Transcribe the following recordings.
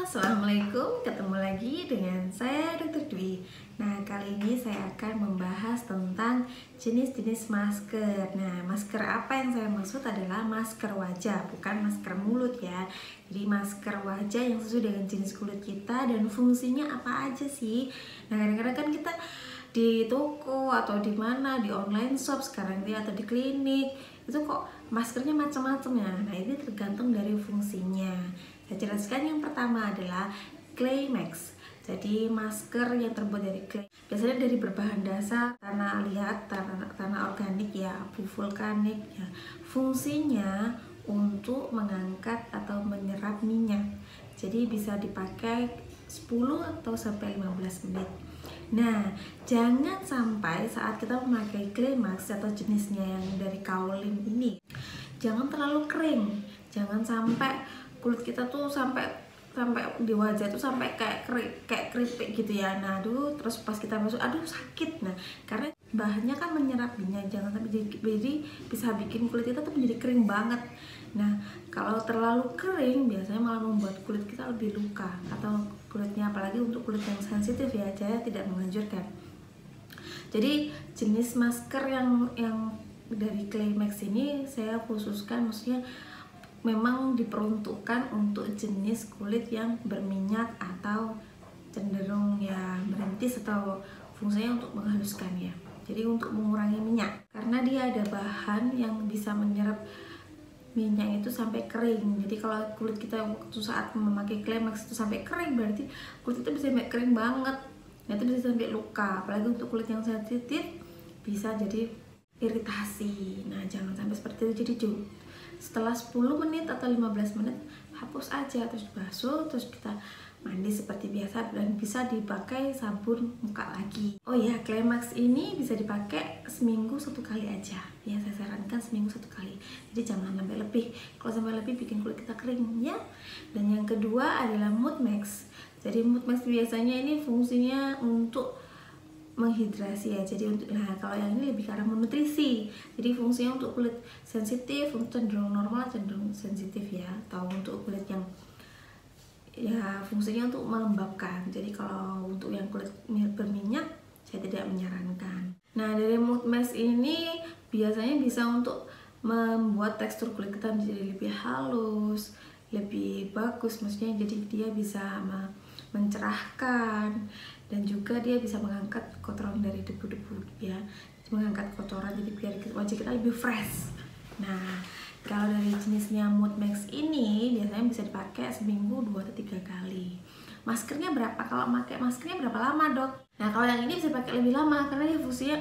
Assalamualaikum, ketemu lagi dengan saya Dr. Dwi. Nah, kali ini saya akan membahas tentang jenis-jenis masker. Nah, masker apa yang saya maksud adalah masker wajah, bukan masker mulut ya. Jadi masker wajah yang sesuai dengan jenis kulit kita dan fungsinya apa aja sih. Nah, kadang-kadang kan kita di toko atau di mana, di online shop sekarang ini atau di klinik, itu kok maskernya macam-macam ya. Nah, ini tergantung dari fungsinya. Saya jelaskan yang pertama adalah clay mask. Jadi masker yang terbuat dari clay, biasanya dari berbahan dasar tanah liat, tanah organik ya, abu vulkanik ya. Fungsinya untuk mengangkat atau menyerap minyak. Jadi bisa dipakai 10 atau sampai 15 menit. Nah, jangan sampai saat kita memakai clay mask atau jenisnya yang dari kaolin ini, jangan terlalu kering. Jangan sampai kulit kita tuh sampai di wajah tuh sampai kayak keripik gitu ya. Nah, aduh, terus pas kita masuk, aduh sakit. Nah, karena bahannya kan menyerap minyak, jangan sampai jadi bisa bikin kulit kita tuh menjadi kering banget. Nah, kalau terlalu kering biasanya malah membuat kulit kita lebih luka, atau kulitnya, apalagi untuk kulit yang sensitif ya, saya tidak menganjurkan. Jadi jenis masker yang dari clay mask ini saya khususkan, maksudnya memang diperuntukkan untuk jenis kulit yang berminyak atau cenderung ya merintis, atau fungsinya untuk menghaluskan ya. Jadi untuk mengurangi minyak, karena dia ada bahan yang bisa menyerap minyak itu sampai kering. Jadi kalau kulit kita waktu saat memakai clay mask itu sampai kering, berarti kulit itu bisa sampai kering banget. Nah, itu bisa sampai luka. Apalagi untuk kulit yang sensitif bisa jadi iritasi. Nah, jangan sampai seperti itu. Jadi setelah 10 menit atau 15 menit hapus aja, terus basuh, terus kita mandi seperti biasa dan bisa dipakai sabun muka lagi. Oh ya, clay mask ini bisa dipakai seminggu 1 kali aja ya, saya sarankan seminggu 1 kali. Jadi jangan sampai lebih, kalau sampai lebih bikin kulit kita kering ya. Dan yang kedua adalah mud mask. Jadi mud mask biasanya ini fungsinya untuk menghidrasi ya. Jadi untuk, nah kalau yang ini lebih ke arah menutrisi. Jadi fungsinya untuk kulit sensitif, untuk cenderung normal, cenderung sensitif ya. Atau untuk kulit yang ya fungsinya untuk melembabkan. Jadi kalau untuk yang kulit berminyak saya tidak menyarankan. Nah, dari mud mask ini biasanya bisa untuk membuat tekstur kulit kita menjadi lebih halus, lebih bagus, maksudnya jadi dia bisa mencerahkan, dan juga dia bisa mengangkat kotoran dari debu-debu ya, mengangkat kotoran, jadi biar wajah kita lebih fresh. Nah, kalau dari jenisnya mud mask ini biasanya bisa dipakai seminggu 2 atau 3 kali. Maskernya berapa? Kalau pakai maskernya berapa lama, Dok? Nah, kalau yang ini bisa pakai lebih lama karena dia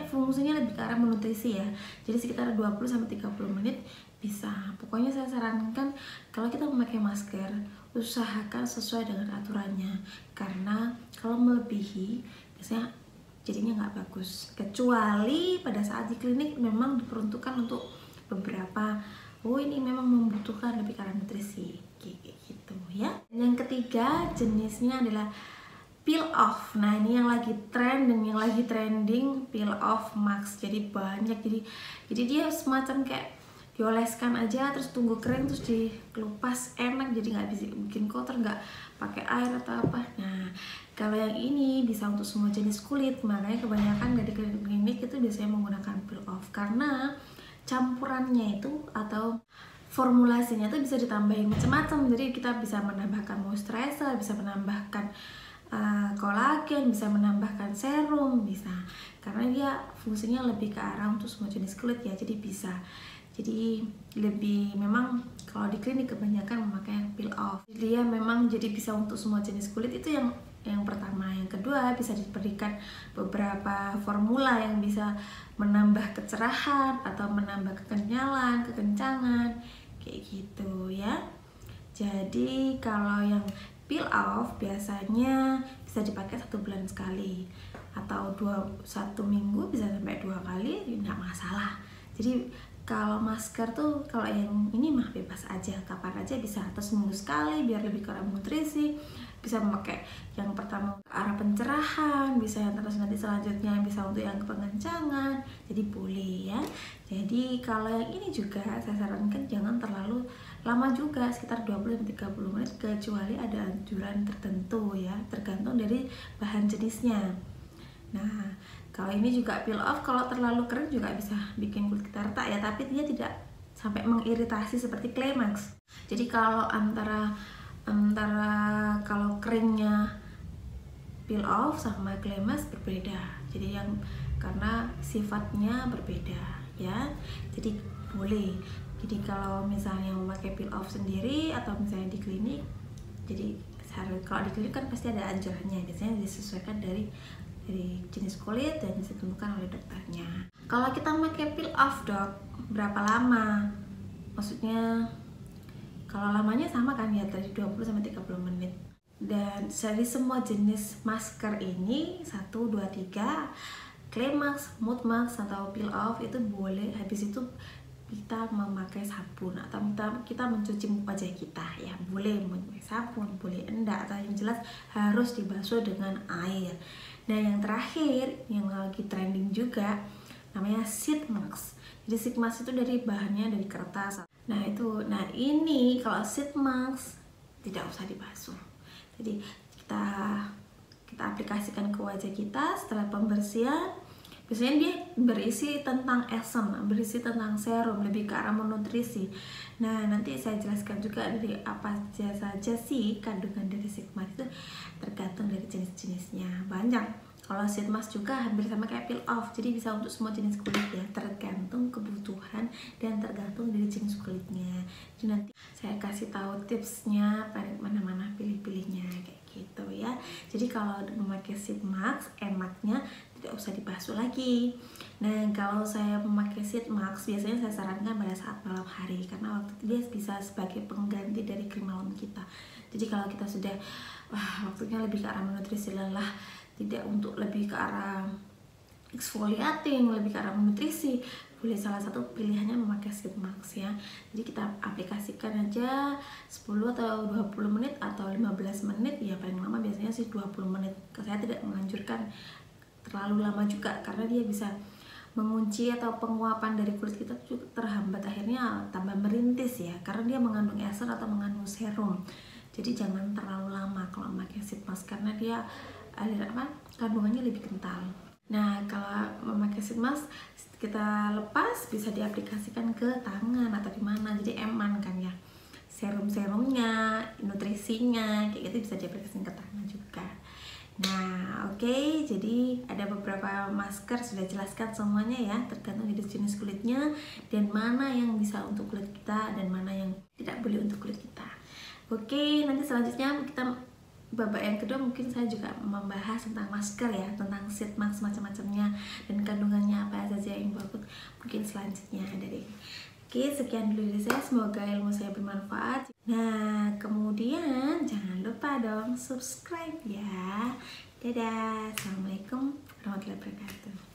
fungsinya lebih ke arah menutrisi ya. Jadi sekitar 20 sampai 30 menit bisa. Pokoknya saya sarankan kalau kita memakai masker, usahakan sesuai dengan aturannya. Karena kalau melebihi biasanya jadinya nggak bagus. Kecuali pada saat di klinik memang diperuntukkan untuk beberapa, oh ini memang membutuhkan lebih karena nutrisi gitu ya. Yang ketiga jenisnya adalah peel off. Nah, ini yang lagi tren dan yang lagi trending, peel off mask. Jadi banyak, jadi dia semacam kayak dioleskan aja terus tunggu kering terus dikelupas, enak, jadi nggak bisa bikin kotor, nggak pakai air atau apa. Nah, kalau yang ini bisa untuk semua jenis kulit, makanya kebanyakan dari klinik itu biasanya menggunakan peel off karena campurannya itu atau formulasinya itu bisa ditambahin macam-macam. Jadi kita bisa menambahkan moisturizer, bisa menambahkan kolagen, bisa menambahkan serum, bisa, karena dia fungsinya lebih ke arah untuk semua jenis kulit ya. Jadi bisa, jadi lebih, memang kalau di klinik kebanyakan memakai peel off. Dia memang jadi bisa untuk semua jenis kulit. Itu yang pertama. Yang kedua, bisa diberikan beberapa formula yang bisa menambah kecerahan atau menambah kekenyalan, kekencangan, kayak gitu ya. Jadi kalau yang peel off biasanya bisa dipakai 1 bulan sekali, atau 1 minggu bisa sampai 2 kali, nggak masalah. Jadi kalau masker tuh, kalau yang ini mah bebas aja, kapan aja bisa, atau seminggu sekali biar lebih kurang nutrisi, bisa memakai yang pertama ke arah pencerahan, bisa yang terus nanti selanjutnya bisa untuk yang kepengencangan, jadi boleh ya. Jadi kalau yang ini juga saya sarankan jangan terlalu lama juga, sekitar 20-30 menit, kecuali ada anjuran tertentu ya, tergantung dari bahan jenisnya. Nah, kalau ini juga peel off, kalau terlalu kering juga bisa bikin kulit kita retak ya, tapi dia tidak sampai mengiritasi seperti Climax. Jadi kalau antara kalau keringnya peel off sama Climax berbeda. Jadi yang karena sifatnya berbeda ya. Jadi boleh. Jadi kalau misalnya memakai peel off sendiri atau misalnya di klinik, jadi kalau di klinik kan pasti ada anjurannya, biasanya disesuaikan dari jenis kulit dan ditentukan oleh dokternya. Kalau kita pakai peel off dok, berapa lama? Maksudnya kalau lamanya sama kan ya, dari 20-30 menit. Dan dari semua jenis masker ini 1, 2, 3, Climax, Mood Max atau peel off itu boleh habis itu kita memakai sabun atau kita mencuci wajah kita ya, boleh memakai sabun, boleh enggak, atau yang jelas harus dibasuh dengan air. Nah yang terakhir yang lagi trending juga namanya sheet mask. Jadi sheet mask itu dari bahannya dari kertas. Nah ini kalau sheet mask tidak usah dibasuh. Jadi kita aplikasikan ke wajah kita setelah pembersihan. Biasanya dia berisi tentang essence, berisi tentang serum, lebih ke arah menutrisi. Nah nanti saya jelaskan juga dari apa saja sih kandungan dari sheet mask itu, tergantung dari jenis-jenisnya, banyak. Kalau sheet mask juga hampir sama kayak peel off, jadi bisa untuk semua jenis kulit ya, tergantung kebutuhan dan tergantung dari jenis kulitnya. Jadi nanti saya kasih tahu tipsnya mana-mana pilih-pilihnya kayak gitu ya. Jadi kalau memakai sheet mask, enaknya tidak usah dibasuh lagi. Nah kalau saya memakai sheet mask biasanya saya sarankan pada saat malam hari, karena waktu itu dia bisa sebagai pengganti dari krim malam kita. Jadi kalau kita sudah waktunya lebih ke arah menutrisi, lelah, tidak untuk lebih ke arah exfoliating, lebih ke arah nutrisi, boleh salah satu pilihannya memakai sheet mask ya. Jadi kita aplikasikan aja 10 atau 20 menit atau 15 menit ya, paling lama biasanya sih 20 menit. Saya tidak menganjurkan terlalu lama juga, karena dia bisa mengunci atau penguapan dari kulit kita juga terhambat, akhirnya tambah merintis ya, karena dia mengandung esen atau mengandung serum. Jadi jangan terlalu lama kalau memakai sheet mask, karena dia kandungannya lebih kental. Nah kalau memakai sheet mask kita lepas bisa diaplikasikan ke tangan atau di mana, jadi eman kan ya, serum-serumnya, nutrisinya kayak gitu bisa diaplikasikan ke tangan juga. Nah oke, jadi ada beberapa masker sudah jelaskan semuanya ya, tergantung dari jenis kulitnya dan mana yang bisa untuk kulit kita dan mana yang tidak boleh untuk kulit kita. Oke, nanti selanjutnya kita babak yang kedua mungkin saya juga membahas tentang masker ya, tentang sheet mask macam-macamnya dan kandungannya apa saja yang bagus, mungkin selanjutnya dari. Oke, sekian dulu dari saya, semoga ilmu saya bermanfaat. Nah kemudian jangan lupa dong subscribe ya. Dadah, assalamualaikum warahmatullahi wabarakatuh.